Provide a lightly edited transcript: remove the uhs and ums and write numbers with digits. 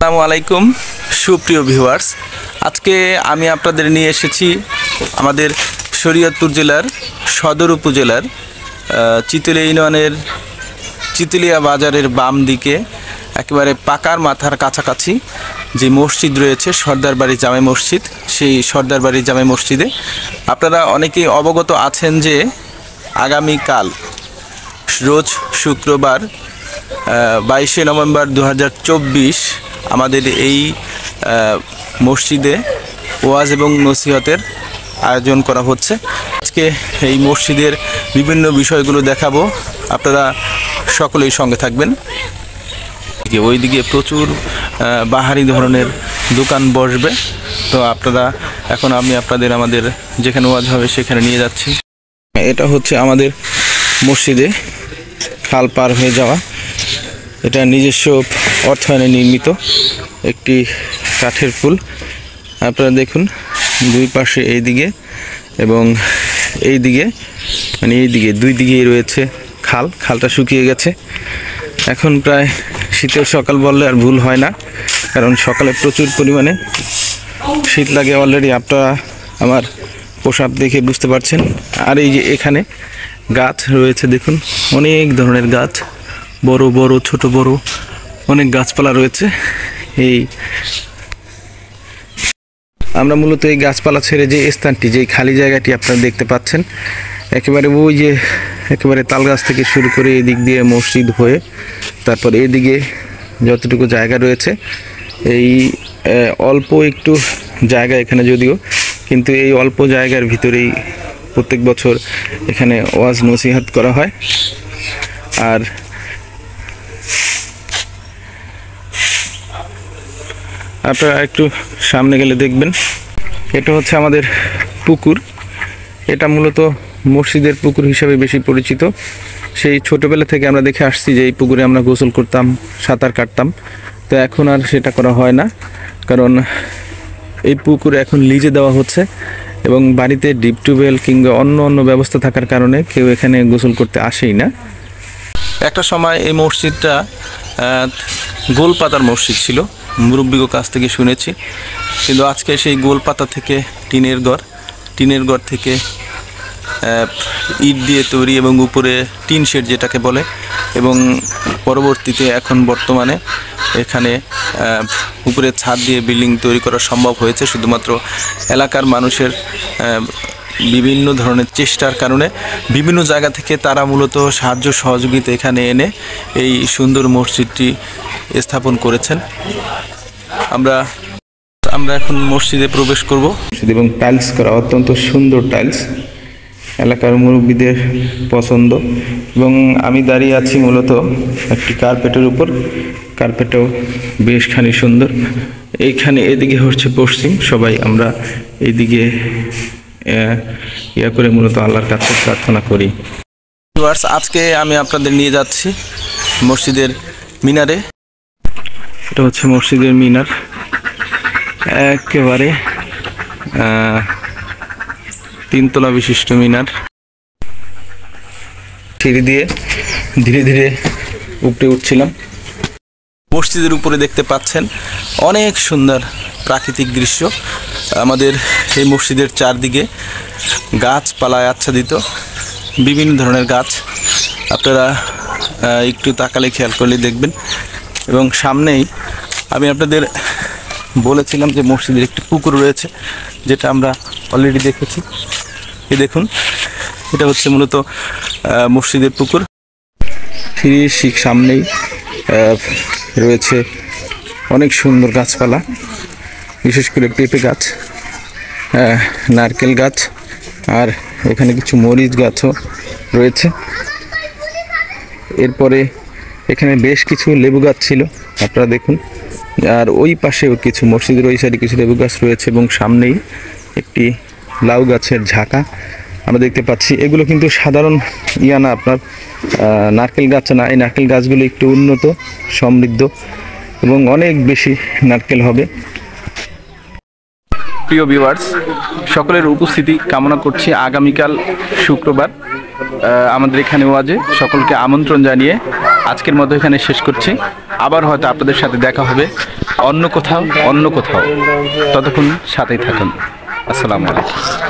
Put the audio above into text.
আসসালামু আলাইকুম সুপ্রিয় ভিউয়ার্স, আজকে আমি আপনাদের নিয়ে এসেছি আমাদের শরীয়তপুর জেলার সদর উপজেলার চিতলিয়া ইউনিয়নের চিতলিয়া বাজারের বাম দিকে একেবারে পাকার মাথার কাছাকাছি যে মসজিদ রয়েছে সর্দার বাড়ি জামে মসজিদ। সেই সর্দার বাড়ি জামে মসজিদে আপনারা অনেকেই অবগত আছেন যে আগামীকাল রোজ শুক্রবার 22শে নভেম্বর 2024 আমাদের এই মসজিদে ওয়াজ এবং নসিহতের আয়োজন করা হচ্ছে। আজকে এই মসজিদের বিভিন্ন বিষয়গুলো দেখাবো, আপনারা সকলেই সঙ্গে থাকবেন। ওইদিকে প্রচুর বাহারি ধরনের দোকান বসবে, তো আপনারা এখন আমি আমাদের যেখানে ওয়াজ হবে সেখানে নিয়ে যাচ্ছি। এটা হচ্ছে আমাদের মসজিদে খাল পার হয়ে যাওয়া, এটা নিজস্ব অর্থায়নে নির্মিত একটি কাঠের পুল। আপনারা দেখুন দুই পাশে এইদিকে এবং এইদিকে মানে এইদিকে দুই দিকেই রয়েছে খাল। খালটা শুকিয়ে গেছে, এখন প্রায় শীতের সকাল বললে আর ভুল হয় না, কারণ সকালে প্রচুর পরিমাণে শীত লাগে। অলরেডি আপনারা আমার পোশাক দেখে বুঝতে পারছেন। আর এই যে এখানে গাছ রয়েছে, দেখুন অনেক ধরনের গাছ, বড় বড় ছোট বড় অনেক গাছপালা রয়েছে। এই আমরা মূলত এই গাছপালা ছেড়ে যে স্থানটি, যে খালি জায়গাটি আপনারা দেখতে পাচ্ছেন, একেবারে ওই যে একেবারে তাল গাছ থেকে শুরু করে এদিক দিয়ে মসজিদ হয়ে তারপর এদিকে যতটুকু জায়গা রয়েছে, এই অল্প একটু জায়গা এখানে যদিও, কিন্তু এই অল্প জায়গার ভিতরেই প্রত্যেক বছর এখানে ওয়াজ নসিহত করা হয়। আর আপনারা একটু সামনে গেলে দেখবেন এটা হচ্ছে আমাদের পুকুর। এটা মূলত মসজিদের পুকুর হিসাবে বেশি পরিচিত। সেই ছোটোবেলা থেকে আমরা দেখে আসছি যে এই পুকুরে আমরা গোসল করতাম, সাঁতার কাটতাম। তো এখন আর সেটা করা হয় না, কারণ এই পুকুর এখন লিজে দেওয়া হচ্ছে এবং বাড়িতে ডিপ টিউবওয়েল কিংবা অন্য ব্যবস্থা থাকার কারণে কেউ এখানে গোসল করতে আসেই না। একটা সময় এই মসজিদটা গোলপাতার মসজিদ ছিল, মুরব্বির কাছ থেকে শুনেছি, কিন্তু আজকে সেই গোলপাতা থেকে টিনের ঘর থেকে ইট দিয়ে তৈরি এবং উপরে টিন শেড যেটাকে বলে, এবং পরবর্তীতে এখন বর্তমানে এখানে উপরে ছাদ দিয়ে বিল্ডিং তৈরি করা সম্ভব হয়েছে শুধুমাত্র এলাকার মানুষের বিভিন্ন ধরনের চেষ্টার কারণে। বিভিন্ন জায়গা থেকে তারা মূলত সাহায্য সহযোগিতা এখানে এনে এই সুন্দর মসজিদটি স্থাপন করেছেন। আমরা এখন মসজিদে প্রবেশ করব এবং টাইলস করা, অত্যন্ত সুন্দর টাইলস, এলাকার মুরব্বীদের পছন্দ। এবং আমি দাঁড়িয়ে আছি মূলত একটি কার্পেটের উপর, কার্পেটও বেশ খানি সুন্দর। এইখানে এদিকে হচ্ছে পশ্চিম, সবাই আমরা এইদিকে করে মূলত আল্লাহর কাছে প্রার্থনা করি। আজকে আমি আপনাদের নিয়ে যাচ্ছি মসজিদের মিনারে। এটা হচ্ছে মসজিদের মিনার, একেবারে 3 তলা বিশিষ্ট মিনার। সিঁড়ি দিয়ে ধীরে ধীরে উপরে উঠছিলাম। মসজিদের উপরে দেখতে পাচ্ছেন অনেক সুন্দর প্রাকৃতিক দৃশ্য। আমাদের এই মসজিদের চারদিকে গাছপালায় আচ্ছাদিত, বিভিন্ন ধরনের গাছ, আপনারা একটু তাকালে খেয়াল করলে দেখবেন। এবং সামনেই আমি আপনাদের বলেছিলাম যে মসজিদের একটি পুকুর রয়েছে, যেটা আমরা অলরেডি দেখেছি। এই দেখুন, এটা হচ্ছে মূলত মসজিদের পুকুর। ফিরিয়ে ঠিক সামনেই রয়েছে অনেক সুন্দর গাছপালা, বিশেষ করে পেঁপে গাছ, নারকেল গাছ, আর এখানে কিছু মরিচ গাছও রয়েছে। এরপরে এখানে বেশ কিছু লেবু গাছ ছিল, আপনারা দেখুন। আর ওই পাশেও কিছু, মসজিদের ওই সাইডে কিছু লেবু গাছ রয়েছে এবং সামনেই একটি লাউ গাছের ঝাঁকা আমরা দেখতে পাচ্ছি। এগুলো কিন্তু সাধারণ না, আপনার নারকেল গাছ না। এই নারকেল গাছগুলো একটু উন্নত, সমৃদ্ধ এবং অনেক বেশি নারকেল হবে। প্রিয় ভিউয়ার্স, সকলের উপস্থিতি কামনা করছি আগামীকাল শুক্রবার আমাদের এখানে ওয়াজে। সকলকে আমন্ত্রণ জানিয়ে আজকের মতো এখানে শেষ করছি। আবার হয়তো আপনাদের সাথে দেখা হবে অন্য কোথাও ততক্ষণ সাথেই থাকুন। আসসালামু আলাইকুম।